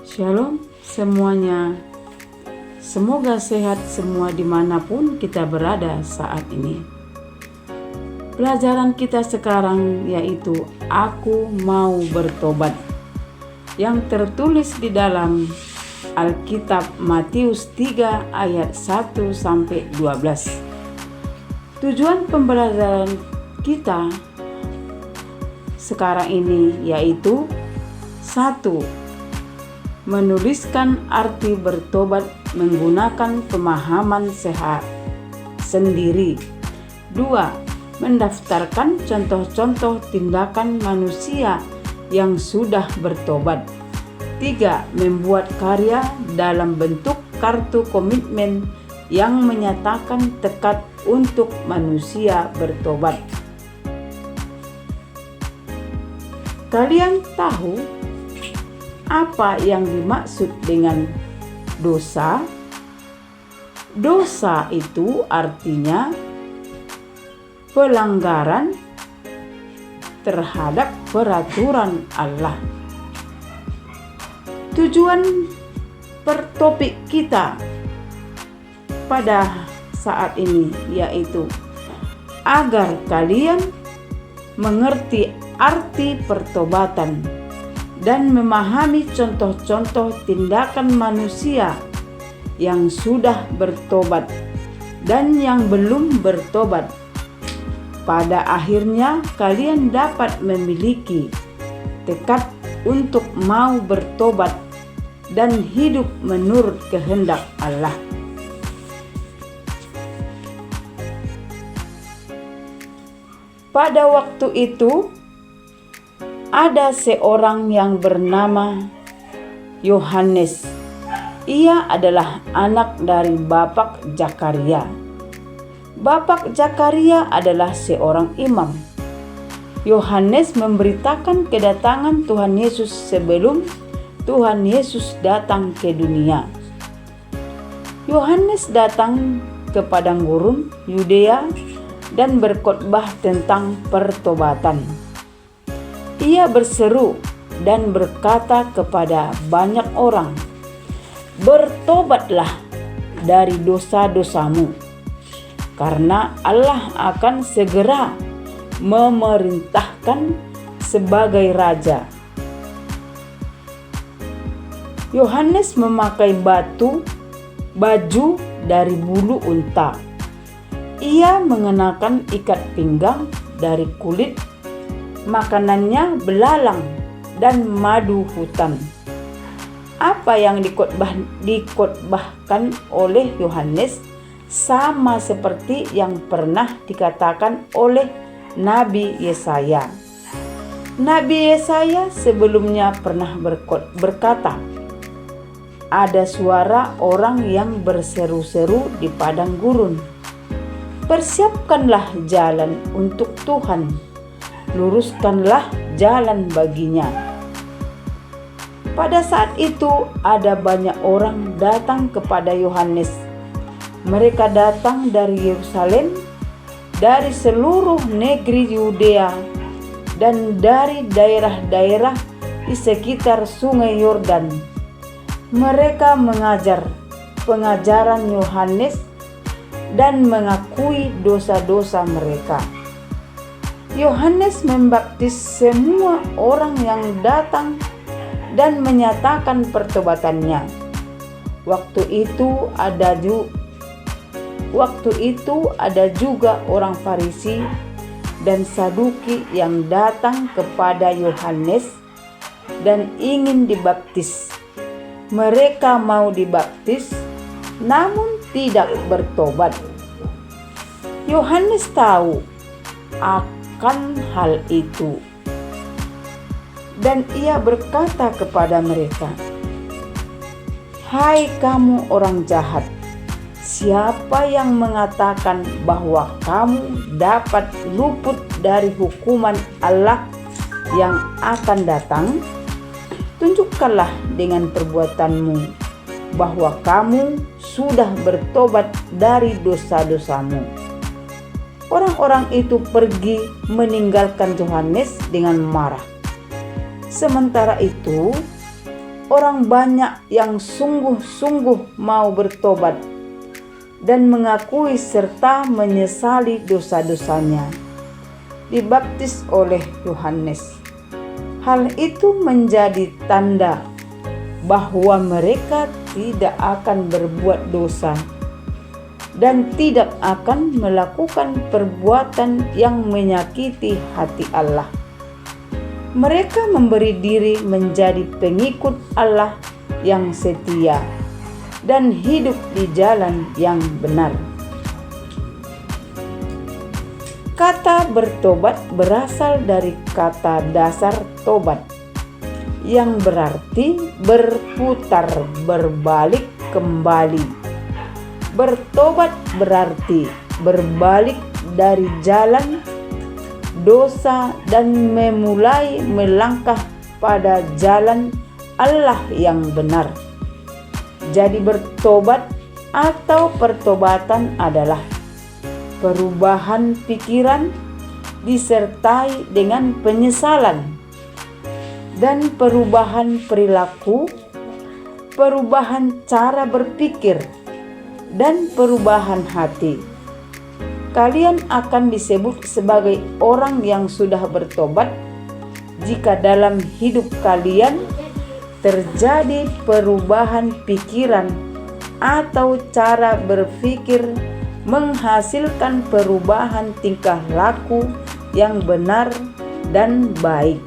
Shalom semuanya. Semoga sehat semua dimanapun kita berada saat ini. Pelajaran kita sekarang yaitu Aku mau bertobat, yang tertulis di dalam Alkitab Matius 3 ayat 1-12. Tujuan pembelajaran kita sekarang ini yaitu 1. Menuliskan arti bertobat menggunakan pemahaman sehat sendiri. 2. Mendaftarkan contoh-contoh tindakan manusia yang sudah bertobat. 3. Membuat karya dalam bentuk kartu komitmen yang menyatakan tekad untuk manusia bertobat. Kalian tahu apa yang dimaksud dengan dosa? Dosa itu artinya pelanggaran terhadap peraturan Allah. Tujuan pertopik kita pada saat ini yaitu agar kalian mengerti arti pertobatan dan memahami contoh-contoh tindakan manusia yang sudah bertobat dan yang belum bertobat. Pada akhirnya kalian dapat memiliki tekad untuk mau bertobat dan hidup menurut kehendak Allah. Pada waktu itu ada seorang yang bernama Yohanes. Ia adalah anak dari Bapak Zakaria. Bapak Zakaria adalah seorang imam. Yohanes memberitakan kedatangan Tuhan Yesus sebelum Tuhan Yesus datang ke dunia. Yohanes datang ke padang gurun Yudea dan berkhotbah tentang pertobatan. Ia berseru dan berkata kepada banyak orang, "Bertobatlah dari dosa-dosamu, karena Allah akan segera memerintahkan sebagai raja." Yohanes memakai baju dari bulu unta. Ia mengenakan ikat pinggang dari kulit. Makanannya belalang dan madu hutan. Apa yang dikotbahkan oleh Yohanes sama seperti yang pernah dikatakan oleh Nabi Yesaya. Nabi Yesaya sebelumnya pernah berkata, "Ada suara orang yang berseru-seru di padang gurun, persiapkanlah jalan untuk Tuhan, luruskanlah jalan baginya." Pada saat itu ada banyak orang datang kepada Yohanes. Mereka datang dari Yerusalem, dari seluruh negeri Yudea, dan dari daerah-daerah di sekitar Sungai Yordan. Mereka mengajar pengajaran Yohanes dan mengakui dosa-dosa mereka. Yohanes membaptis semua orang yang datang dan menyatakan pertobatannya. Waktu itu ada juga orang Farisi dan Saduki yang datang kepada Yohanes dan ingin dibaptis. Mereka mau dibaptis namun tidak bertobat. Yohanes tahu akan hal itu, dan ia berkata kepada mereka, "Hai kamu orang jahat, siapa yang mengatakan bahwa kamu dapat luput dari hukuman Allah yang akan datang? Tunjukkanlah dengan perbuatanmu bahwa kamu sudah bertobat dari dosa-dosamu." Orang-orang itu pergi meninggalkan Yohanes dengan marah. Sementara itu, orang banyak yang sungguh-sungguh mau bertobat dan mengakui serta menyesali dosa-dosanya, dibaptis oleh Yohanes. Hal itu menjadi tanda bahwa mereka tidak akan berbuat dosa dan tidak akan melakukan perbuatan yang menyakiti hati Allah. Mereka memberi diri menjadi pengikut Allah yang setia dan hidup di jalan yang benar. Kata bertobat berasal dari kata dasar tobat, yang berarti berputar, berbalik kembali. Bertobat berarti berbalik dari jalan dosa dan memulai melangkah pada jalan Allah yang benar. Jadi bertobat atau pertobatan adalah perubahan pikiran disertai dengan penyesalan dan perubahan perilaku, perubahan cara berpikir, dan perubahan hati. Kalian akan disebut sebagai orang yang sudah bertobat jika dalam hidup kalian terjadi perubahan pikiran atau cara berpikir menghasilkan perubahan tingkah laku yang benar dan baik.